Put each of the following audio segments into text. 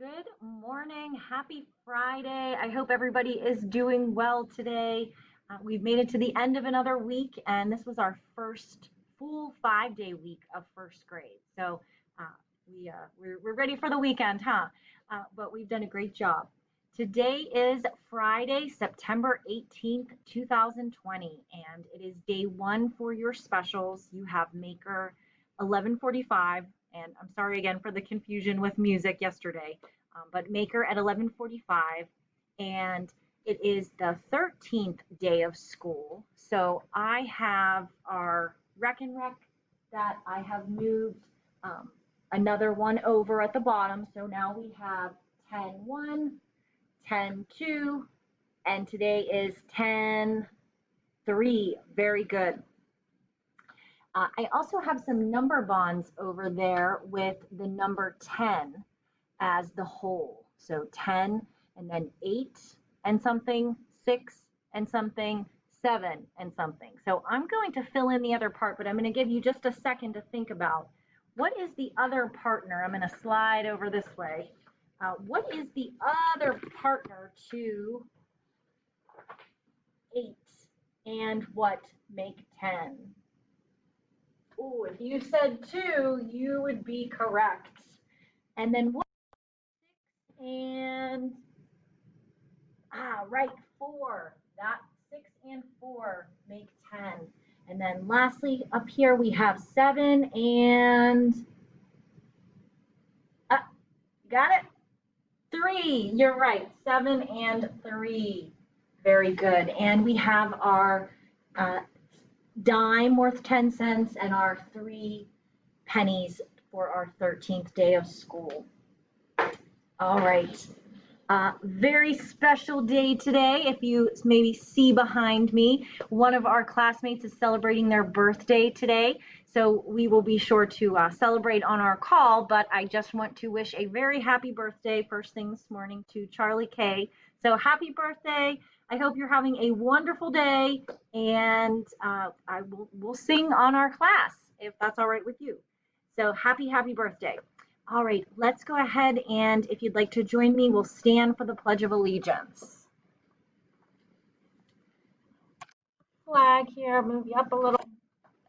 Good morning. Happy Friday. I hope everybody is doing well today. We've made it to the end of another week, and this was our first full 5-day week of first grade. So uh, we're ready for the weekend, huh? But we've done a great job. Today is Friday, September 18th, 2020, and it is day one for your specials. You have Maker 11:45, and I'm sorry again for the confusion with music yesterday, but Maker at 11:45, and it is the 13th day of school. So I have our Rec and Rec that I have moved um, another one over at the bottom. So now we have 10:1, 10:2, and today is 10:3. Very good. I also have some number bonds over there with the number 10 as the whole. So 10 and then 8 and something, 6 and something, 7 and something. So I'm going to fill in the other part, but I'm going to give you just a second to think about what is the other partner. I'm going to slide over this way. What is the other partner to 8 and what make 10? Ooh, if you said 2, you would be correct. And then what? And right, 4. That 6 and 4 make 10. And then lastly, up here we have 7 and got it? 3. You're right. 7 and 3. Very good. And we have our dime worth 10 cents and our 3 pennies for our 13th day of school. All right. Very special day today. If you maybe see behind me, one of our classmates is celebrating their birthday today. So we will be sure to celebrate on our call, but I just want to wish a very happy birthday first thing this morning to Charlie K. So happy birthday. I hope you're having a wonderful day, and we'll sing on our class if that's all right with you. So happy birthday. All right, let's go ahead, and if you'd like to join me, we'll stand for the Pledge of Allegiance. Flag here, move you up a little.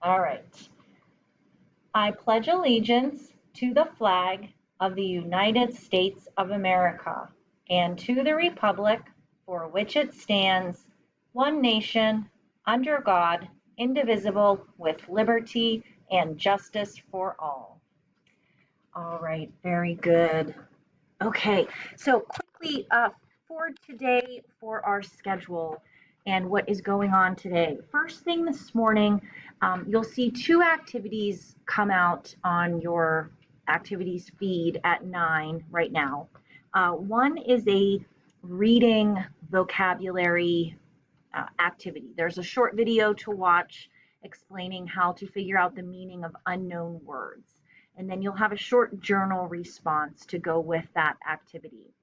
All right. I pledge allegiance to the flag of the United States of America and to the republic for which it stands, one nation, under God, indivisible, with liberty and justice for all. All right, very good. Okay, so quickly for today, for our schedule and what is going on today. First thing this morning, you'll see 2 activities come out on your activities feed at 9 right now. One is a reading vocabulary activity. There's a short video to watch explaining how to figure out the meaning of unknown words. And then you'll have a short journal response to go with that activity.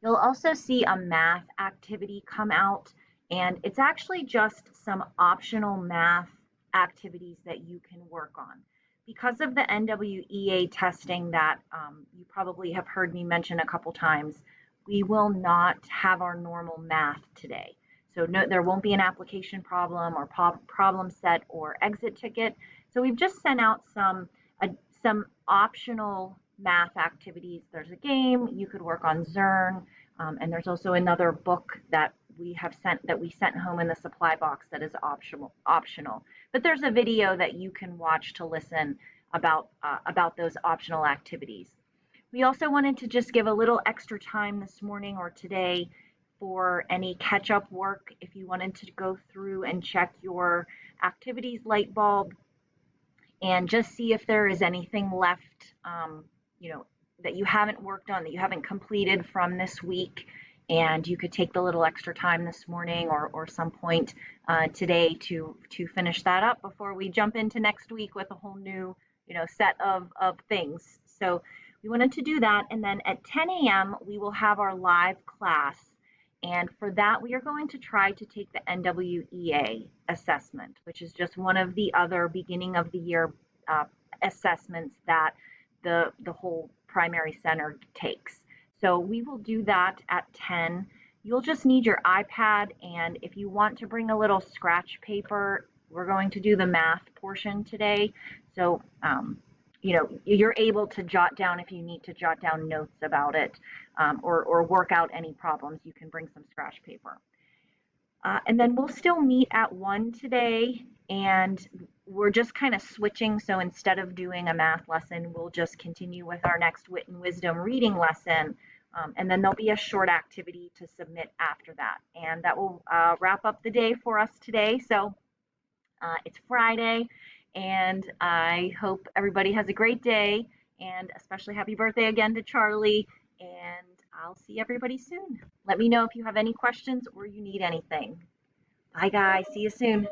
You'll also see a math activity come out, and it's actually just some optional math activities that you can work on. Because of the NWEA testing that you probably have heard me mention a couple times, we will not have our normal math today. So no, there won't be an application problem or problem set or exit ticket. So we've just sent out some optional math activities. There's a game, you could work on Zern, and there's also another book that we sent home in the supply box that is optional. But there's a video that you can watch to listen about those optional activities. We also wanted to just give a little extra time this morning or today for any catch-up work. If you wanted to go through and check your activities light bulb and just see if there is anything left, that you haven't worked on, that you haven't completed from this week, and you could take the little extra time this morning or some point today to finish that up before we jump into next week with a whole new, set of things. So we wanted to do that, and then at 10 a.m. we will have our live class. And for that, we are going to try to take the NWEA assessment, which is just one of the other beginning of the year assessments that the whole primary center takes. So we will do that at 10. You'll just need your iPad, and if you want to bring a little scratch paper, we're going to do the math portion today. So, you know, you're able to jot down if you need to jot down notes about it, or work out any problems. You can bring some scratch paper. And then we'll still meet at 1 today, and we're just kind of switching. So instead of doing a math lesson, we'll just continue with our next Wit and Wisdom reading lesson. And then there'll be a short activity to submit after that. And that will wrap up the day for us today. So it's Friday, and I hope everybody has a great day, and especially happy birthday again to Charlie. And I'll see everybody soon. Let me know if you have any questions or you need anything. Bye, guys. See you soon.